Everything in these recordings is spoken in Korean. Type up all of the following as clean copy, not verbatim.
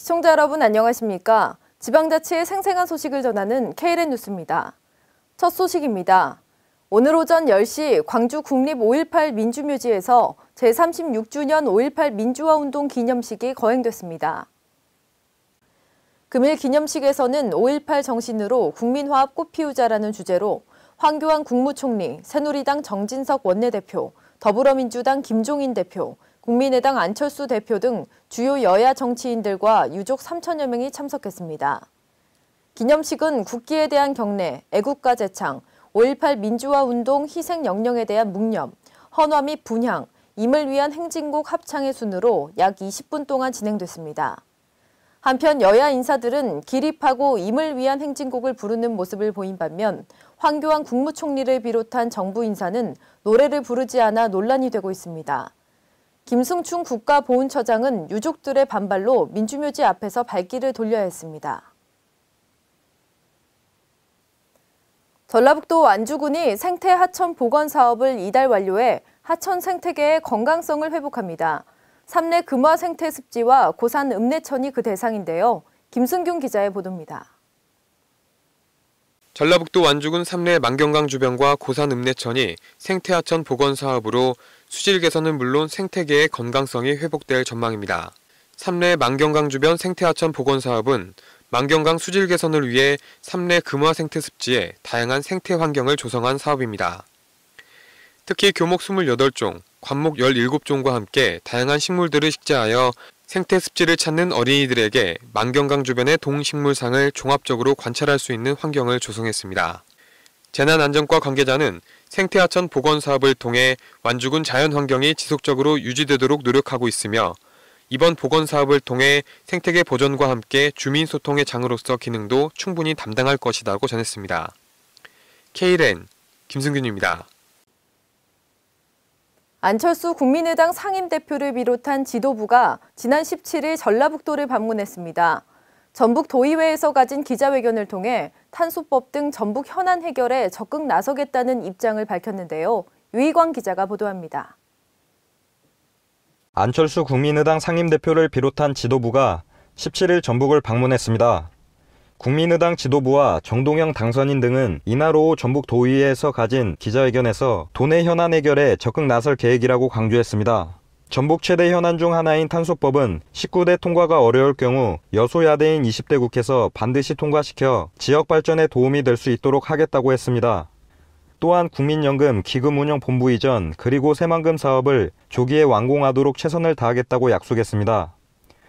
시청자 여러분 안녕하십니까? 지방자치의 생생한 소식을 전하는 KLN 뉴스입니다. 첫 소식입니다. 오늘 오전 10시 광주 국립 5.18 민주묘지에서 제36주년 5.18 민주화운동 기념식이 거행됐습니다. 금일 기념식에서는 5.18 정신으로 국민화합 꽃피우자라는 주제로 황교안 국무총리, 새누리당 정진석 원내대표, 더불어민주당 김종인 대표, 국민의당 안철수 대표 등 주요 여야 정치인들과 유족 3천여 명이 참석했습니다. 기념식은 국기에 대한 경례, 애국가 제창, 5.18 민주화운동 희생 영령에 대한 묵념, 헌화 및 분향, 임을 위한 행진곡 합창의 순으로 약 20분 동안 진행됐습니다. 한편 여야 인사들은 기립하고 임을 위한 행진곡을 부르는 모습을 보인 반면 황교안 국무총리를 비롯한 정부 인사는 노래를 부르지 않아 논란이 되고 있습니다. 김승춘 국가보훈처장은 유족들의 반발로 민주묘지 앞에서 발길을 돌려야 했습니다. 전라북도 완주군이 생태 하천 복원 사업을 이달 완료해 하천 생태계의 건강성을 회복합니다. 삼례 금화 생태 습지와 고산 읍내천이 그 대상인데요. 김승균 기자의 보도입니다. 전라북도 완주군 삼례 만경강 주변과 고산 읍내천이 생태하천 복원 사업으로 수질 개선은 물론 생태계의 건강성이 회복될 전망입니다. 삼례 만경강 주변 생태하천 복원 사업은 만경강 수질 개선을 위해 삼례 금화 생태 습지에 다양한 생태 환경을 조성한 사업입니다. 특히 교목 28종, 관목 17종과 함께 다양한 식물들을 식재하여 생태 습지를 찾는 어린이들에게 만경강 주변의 동식물상을 종합적으로 관찰할 수 있는 환경을 조성했습니다. 재난안전과 관계자는 생태하천 복원 사업을 통해 완주군 자연환경이 지속적으로 유지되도록 노력하고 있으며 이번 복원 사업을 통해 생태계 보존과 함께 주민 소통의 장으로서 기능도 충분히 담당할 것이라고 전했습니다. KLN 김승균입니다. 안철수 국민의당 상임대표를 비롯한 지도부가 지난 17일 전라북도를 방문했습니다. 전북도의회에서 가진 기자회견을 통해 탄소법 등 전북 현안 해결에 적극 나서겠다는 입장을 밝혔는데요. 유희광 기자가 보도합니다. 안철수 국민의당 상임대표를 비롯한 지도부가 17일 전북을 방문했습니다. 국민의당 지도부와 정동영 당선인 등은 이날 오후 전북도의회에서 가진 기자회견에서 도내 현안 해결에 적극 나설 계획이라고 강조했습니다. 전북 최대 현안 중 하나인 탄소법은 19대 통과가 어려울 경우 여소야대인 20대 국회에서 반드시 통과시켜 지역 발전에 도움이 될 수 있도록 하겠다고 했습니다. 또한 국민연금 기금운용본부 이전 그리고 새만금 사업을 조기에 완공하도록 최선을 다하겠다고 약속했습니다.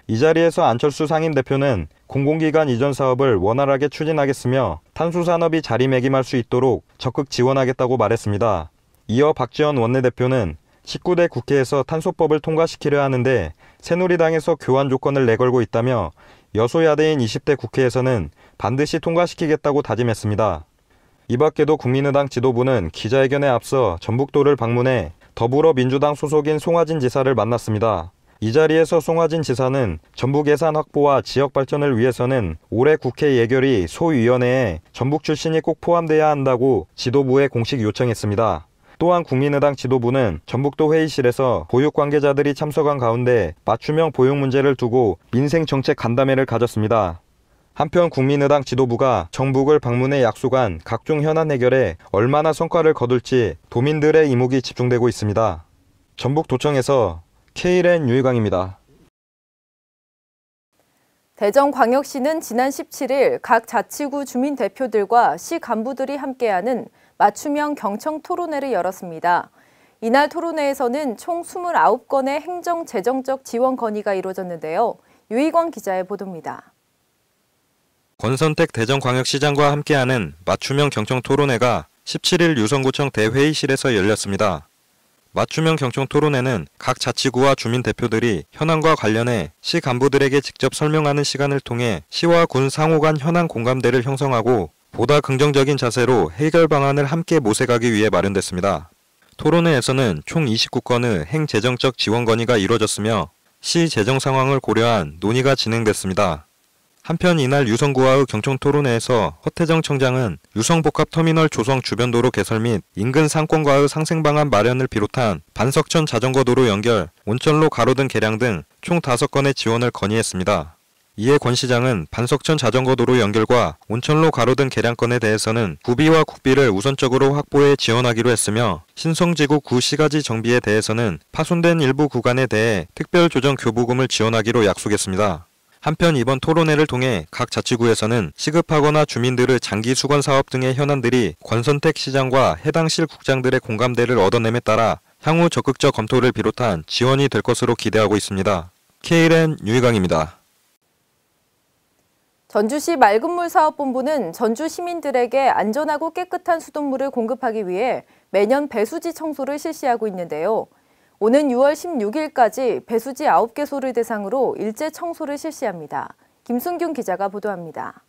이 자리에서 안철수 상임대표는 공공기관 이전 사업을 원활하게 추진하겠으며 탄소산업이 자리매김할 수 있도록 적극 지원하겠다고 말했습니다. 이어 박지원 원내대표는 19대 국회에서 탄소법을 통과시키려 하는데 새누리당에서 교환 조건을 내걸고 있다며 여소야대인 20대 국회에서는 반드시 통과시키겠다고 다짐했습니다. 이 밖에도 국민의당 지도부는 기자회견에 앞서 전북도를 방문해 더불어민주당 소속인 송하진 지사를 만났습니다. 이 자리에서 송하진 지사는 전북 예산 확보와 지역 발전을 위해서는 올해 국회 예결위 소위원회에 전북 출신이 꼭 포함돼야 한다고 지도부에 공식 요청했습니다. 또한 국민의당 지도부는 전북도 회의실에서 보육 관계자들이 참석한 가운데 맞춤형 보육 문제를 두고 민생정책 간담회를 가졌습니다. 한편 국민의당 지도부가 전북을 방문해 약속한 각종 현안 해결에 얼마나 성과를 거둘지 도민들의 이목이 집중되고 있습니다. 전북도청에서 KLN 유희광입니다. 대전광역시는 지난 17일 각 자치구 주민 대표들과 시 간부들이 함께하는 맞춤형 경청 토론회를 열었습니다. 이날 토론회에서는 총 29건의 행정 재정적 지원 건의가 이루어졌는데요. 유희광 기자의 보도입니다. 권선택 대전광역시장과 함께하는 맞춤형 경청 토론회가 17일 유성구청 대회의실에서 열렸습니다. 맞춤형 경청 토론회는 각 자치구와 주민 대표들이 현안과 관련해 시 간부들에게 직접 설명하는 시간을 통해 시와 군 상호 간 현안 공감대를 형성하고 보다 긍정적인 자세로 해결 방안을 함께 모색하기 위해 마련됐습니다. 토론회에서는 총 29건의 행재정적 지원 건의가 이루어졌으며 시 재정 상황을 고려한 논의가 진행됐습니다. 한편 이날 유성구와의 경청토론회에서 허태정 청장은 유성복합터미널 조성 주변 도로 개설 및 인근 상권과의 상생방안 마련을 비롯한 반석천 자전거도로 연결, 온천로 가로등 개량 등 총 5건의 지원을 건의했습니다. 이에 권 시장은 반석천 자전거도로 연결과 온천로 가로등 개량건에 대해서는 구비와 국비를 우선적으로 확보해 지원하기로 했으며 신성지구 구 시가지 정비에 대해서는 파손된 일부 구간에 대해 특별조정 교부금을 지원하기로 약속했습니다. 한편 이번 토론회를 통해 각 자치구에서는 시급하거나 주민들의 장기 수건 사업 등의 현안들이 권선택 시장과 해당 실 국장들의 공감대를 얻어냄에 따라 향후 적극적 검토를 비롯한 지원이 될 것으로 기대하고 있습니다. KLN 유희광입니다. 전주시 맑은물 사업본부는 전주 시민들에게 안전하고 깨끗한 수돗물을 공급하기 위해 매년 배수지 청소를 실시하고 있는데요. 오는 6월 16일까지 배수지 9개소를 대상으로 일제 청소를 실시합니다. 김순균 기자가 보도합니다.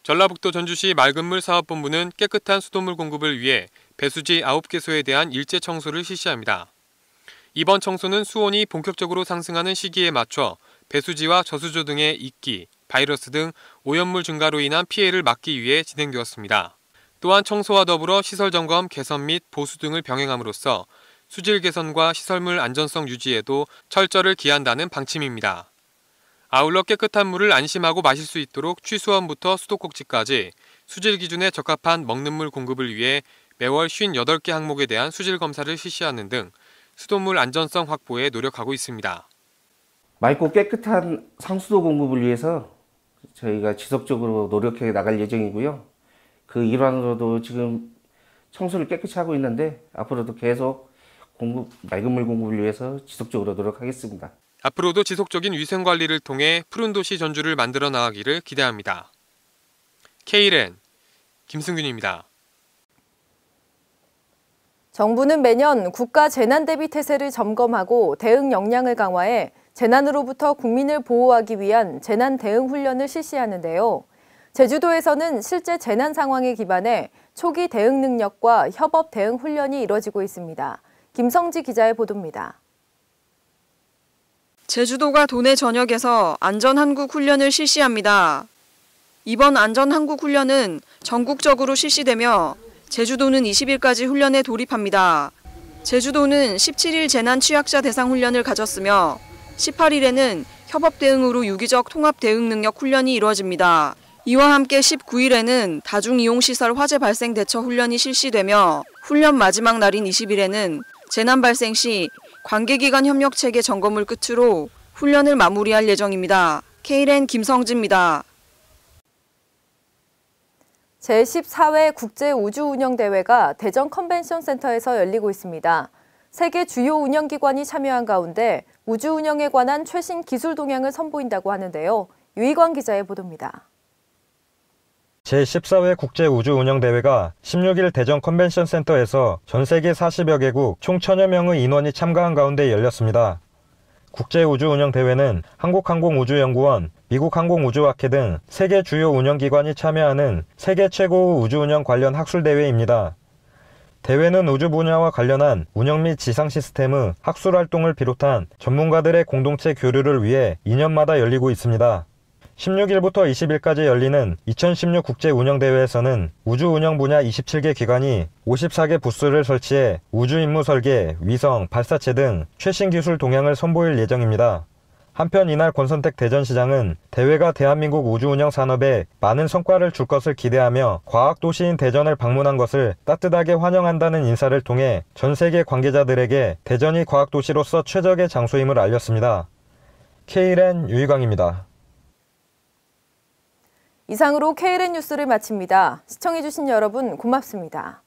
전라북도 전주시 맑은물 사업본부는 깨끗한 수돗물 공급을 위해 배수지 9개소에 대한 일제 청소를 실시합니다. 이번 청소는 수온이 본격적으로 상승하는 시기에 맞춰 배수지와 저수조 등의 이끼, 바이러스 등 오염물 증가로 인한 피해를 막기 위해 진행되었습니다. 또한 청소와 더불어 시설 점검, 개선 및 보수 등을 병행함으로써 수질 개선과 시설물 안전성 유지에도 철저를 기한다는 방침입니다. 아울러 깨끗한 물을 안심하고 마실 수 있도록 취수원부터 수도꼭지까지 수질 기준에 적합한 먹는 물 공급을 위해 매월 58개 항목에 대한 수질 검사를 실시하는 등 수돗물 안전성 확보에 노력하고 있습니다. 맑고 깨끗한 상수도 공급을 위해서 저희가 지속적으로 노력해 나갈 예정이고요. 그 일환으로도 지금 청소를 깨끗이 하고 있는데 앞으로도 계속 맑은 물 공급을 위해서 지속적으로 노력하겠습니다. 앞으로도 지속적인 위생 관리를 통해 푸른 도시 전주를 만들어 나가기를 기대합니다. KLN 김승균입니다. 정부는 매년 국가 재난 대비 태세를 점검하고 대응 역량을 강화해 재난으로부터 국민을 보호하기 위한 재난 대응 훈련을 실시하는데요. 제주도에서는 실제 재난 상황에 기반해 초기 대응 능력과 협업 대응 훈련이 이뤄지고 있습니다. 김성지 기자의 보도입니다. 제주도가 도내 전역에서 안전한국 훈련을 실시합니다. 이번 안전한국 훈련은 전국적으로 실시되며 제주도는 20일까지 훈련에 돌입합니다. 제주도는 17일 재난 취약자 대상 훈련을 가졌으며 18일에는 협업 대응으로 유기적 통합 대응 능력 훈련이 이루어집니다. 이와 함께 19일에는 다중이용시설 화재 발생 대처 훈련이 실시되며 훈련 마지막 날인 20일에는 재난 발생 시 관계기관 협력체계 점검을 끝으로 훈련을 마무리할 예정입니다. KLN 김성지입니다. 제14회 국제우주운영대회가 대전 컨벤션센터에서 열리고 있습니다. 세계 주요 운영기관이 참여한 가운데 우주운영에 관한 최신 기술 동향을 선보인다고 하는데요. 유희광 기자의 보도입니다. 제14회 국제우주운영대회가 16일 대전 컨벤션센터에서 전 세계 40여 개국 총 1000여 명의 인원이 참가한 가운데 열렸습니다. 국제우주운영대회는 한국항공우주연구원, 미국항공우주학회 등 세계 주요 운영기관이 참여하는 세계 최고의 우주운영 관련 학술대회입니다. 대회는 우주 분야와 관련한 운영 및 지상 시스템의 학술활동을 비롯한 전문가들의 공동체 교류를 위해 2년마다 열리고 있습니다. 16일부터 20일까지 열리는 2016 국제운영대회에서는 우주운영 분야 27개 기관이 54개 부스를 설치해 우주임무 설계, 위성, 발사체 등 최신 기술 동향을 선보일 예정입니다. 한편 이날 권선택 대전시장은 대회가 대한민국 우주운영 산업에 많은 성과를 줄 것을 기대하며 과학도시인 대전을 방문한 것을 따뜻하게 환영한다는 인사를 통해 전 세계 관계자들에게 대전이 과학도시로서 최적의 장소임을 알렸습니다. KLN 유희광입니다. 이상으로 KLN 뉴스를 마칩니다. 시청해주신 여러분 고맙습니다.